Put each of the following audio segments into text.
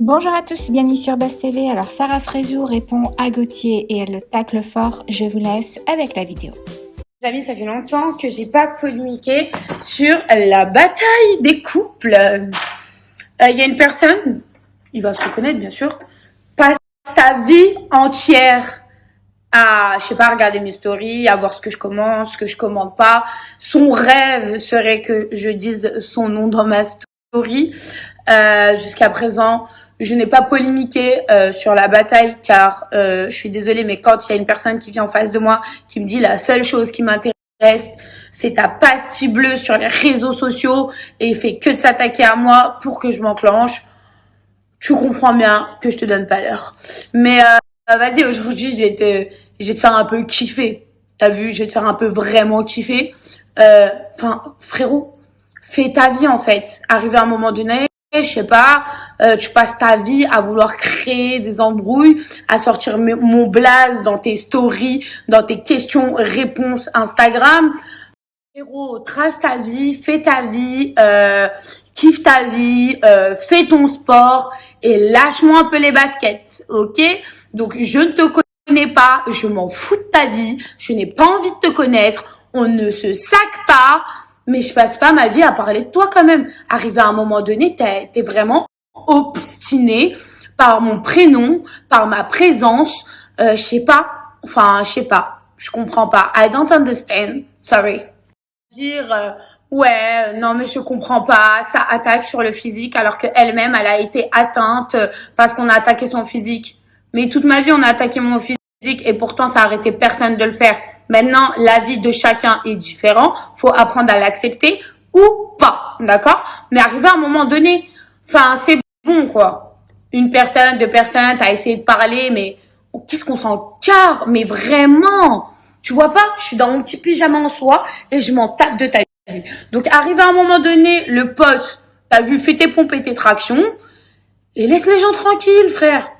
Bonjour à tous, bienvenue sur Buzz TV. Alors Sarah Frézou répond à Gauthier et elle le tacle fort. Je vous laisse avec la vidéo. Les amis, ça fait longtemps que j'ai pas polémiqué sur la bataille des couples. Il y a une personne, il va se reconnaître bien sûr, passe sa vie entière à, je sais pas, regarder mes stories, à voir ce que je commente, ce que je commente pas. Son rêve serait que je dise son nom dans ma story. Jusqu'à présent, je n'ai pas polémiqué sur la bataille car je suis désolée, mais quand il y a une personne qui vient en face de moi qui me dit la seule chose qui m'intéresse, c'est ta pastille bleue sur les réseaux sociaux et fait que de s'attaquer à moi pour que je m'enclenche, tu comprends bien que je te donne pas l'heure. Mais vas-y, aujourd'hui, je vais te faire un peu kiffer. T'as vu, je vais te faire un peu vraiment kiffer. Enfin, frérot, fais ta vie en fait. Arrivé à un moment donné, je sais pas, tu passes ta vie à vouloir créer des embrouilles, à sortir mon blaze dans tes stories, dans tes questions-réponses Instagram. Frérot, trace ta vie, fais ta vie, kiffe ta vie, fais ton sport et lâche-moi un peu les baskets, ok? Donc, je ne te connais pas, je m'en fous de ta vie, je n'ai pas envie de te connaître, on ne se sac pas, mais je passe pas ma vie à parler de toi quand même. Arrivé à un moment donné, t'es vraiment obstiné par mon prénom, par ma présence, je sais pas, je comprends pas. I don't understand, sorry. Dire ouais, non mais je comprends pas, ça attaque sur le physique alors qu'elle-même elle a été atteinte parce qu'on a attaqué son physique. Mais toute ma vie on a attaqué mon physique et pourtant ça a arrêté personne de le faire. Maintenant la vie de chacun est différent, faut apprendre à l'accepter ou pas, d'accord? Mais arrivé à un moment donné, enfin c'est bon quoi. Une personne, deux personnes, t'as essayé de parler mais qu'est-ce qu'on s'en carre, mais vraiment. Tu vois pas, je suis dans mon petit pyjama en soie et je m'en tape de ta vie. Donc, arrivé à un moment donné, le pote, t'as vu, fais tes pompes et tes tractions et laisse les gens tranquilles, frère.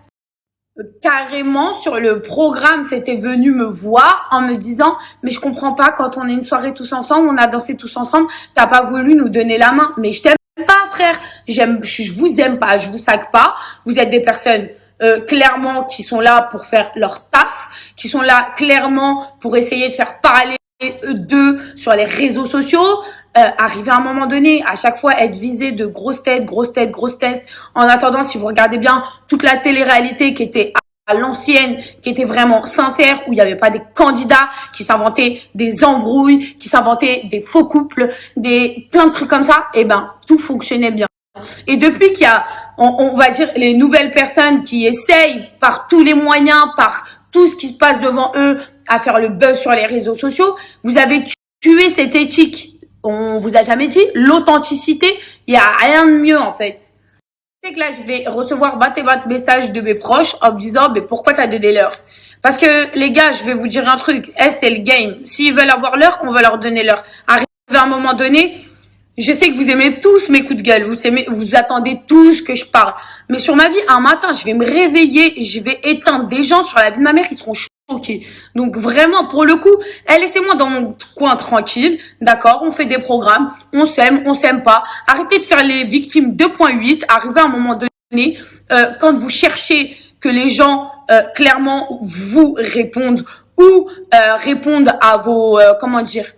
Carrément, sur le programme, c'était venu me voir en me disant, mais je comprends pas, quand on est une soirée tous ensemble, on a dansé tous ensemble, t'as pas voulu nous donner la main. Mais je t'aime pas, frère. Je vous aime pas, je vous sac pas. Vous êtes des personnes clairement qui sont là pour faire leur taf, qui sont là clairement pour essayer de faire parler d'eux sur les réseaux sociaux. Arriver à un moment donné, à chaque fois être visé de grosses têtes, grosses têtes, grosses têtes. En attendant, si vous regardez bien toute la télé-réalité qui était à l'ancienne, qui était vraiment sincère, où il n'y avait pas des candidats qui s'inventaient des embrouilles, qui s'inventaient des faux couples, plein de trucs comme ça, et ben tout fonctionnait bien. Et depuis qu'il y a, on va dire, les nouvelles personnes qui essayent par tous les moyens, par tout ce qui se passe devant eux, à faire le buzz sur les réseaux sociaux, vous avez tué cette éthique. On vous a jamais dit l'authenticité. Il y a rien de mieux en fait. C'est que là, je vais recevoir bat messages de mes proches en me disant, mais pourquoi t'as donné l'heure? Parce que les gars, je vais vous dire un truc. C'est le game. S'ils veulent avoir l'heure, on va leur donner l'heure. Arrivé à un moment donné, je sais que vous aimez tous mes coups de gueule, vous attendez tous que je parle. Mais sur ma vie, un matin, je vais me réveiller, je vais éteindre des gens sur la vie de ma mère, ils seront choqués. Donc vraiment, pour le coup, laissez-moi dans mon coin tranquille, d'accord? On fait des programmes, on s'aime pas. Arrêtez de faire les victimes 2.8. Arrivez à un moment donné, quand vous cherchez que les gens clairement vous répondent ou répondent à vos, comment dire,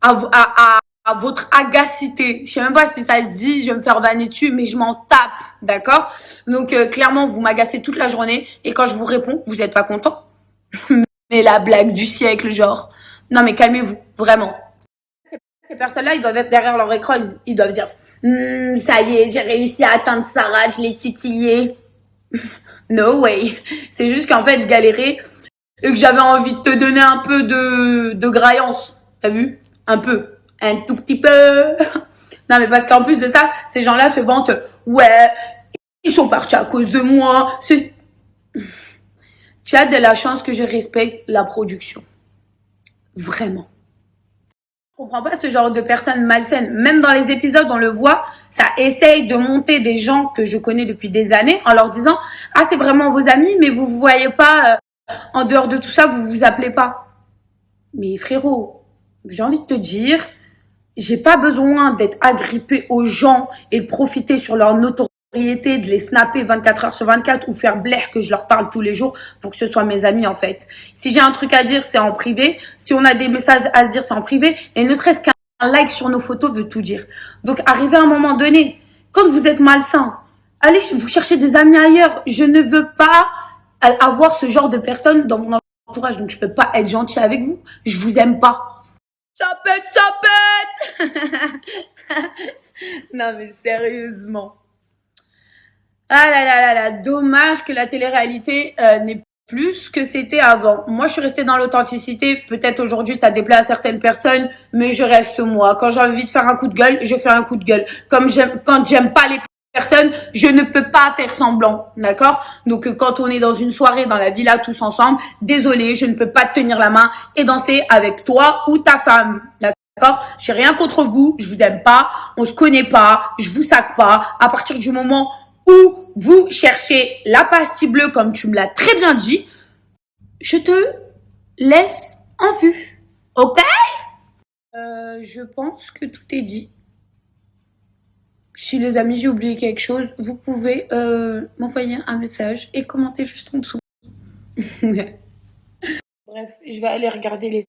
à votre agacité. Je sais même pas si ça se dit, je vais me faire vanner dessus, mais je m'en tape, d'accord? Donc clairement, vous m'agacez toute la journée et quand je vous réponds, vous êtes pas content. Mais la blague du siècle, genre. Non mais calmez-vous, vraiment. Ces personnes-là, ils doivent être derrière leur écran, ils doivent dire ça y est, j'ai réussi à atteindre Sarah, je l'ai titillé. No way. C'est juste qu'en fait, je galérais et que j'avais envie de te donner un peu de graillance. T'as vu? Un tout petit peu. Non, mais parce qu'en plus de ça, ces gens-là se vantent, ouais, ils sont partis à cause de moi. Tu as de la chance que je respecte la production. Vraiment. Je comprends pas ce genre de personnes malsaines. Même dans les épisodes, on le voit, ça essaye de monter des gens que je connais depuis des années en leur disant, ah, c'est vraiment vos amis, mais vous vous voyez pas, en dehors de tout ça, vous vous appelez pas. Mais frérot, j'ai envie de te dire, j'ai pas besoin d'être agrippé aux gens et de profiter sur leur notoriété de les snapper 24 heures sur 24 ou faire blaire que je leur parle tous les jours pour que ce soit mes amis en fait. Si j'ai un truc à dire, c'est en privé. Si on a des messages à se dire, c'est en privé. Et ne serait-ce qu'un like sur nos photos veut tout dire. Donc arrivé à un moment donné, quand vous êtes malsain, allez vous chercher des amis ailleurs. Je ne veux pas avoir ce genre de personnes dans mon entourage. Donc je peux pas être gentil avec vous. Je vous aime pas. Ça pète, ça pète. Non mais sérieusement. Ah là là là là, dommage que la télé-réalité n'est plus ce que c'était avant. Moi, je suis restée dans l'authenticité. Peut-être aujourd'hui, ça déplaît à certaines personnes, mais je reste moi. Quand j'ai envie de faire un coup de gueule, je fais un coup de gueule. Quand j'aime pas les personnes, je ne peux pas faire semblant, d'accord? Donc, quand on est dans une soirée, dans la villa, tous ensemble, désolé, je ne peux pas te tenir la main et danser avec toi ou ta femme, d'accord? J'ai rien contre vous, je vous aime pas, on se connaît pas, je vous sac pas. À partir du moment où vous cherchez la pastille bleue, comme tu me l'as très bien dit, je te laisse en vue. Ok? Je pense que tout est dit. Si les amis, j'ai oublié quelque chose, vous pouvez m'envoyer un message et commenter juste en dessous. Bref, je vais aller regarder les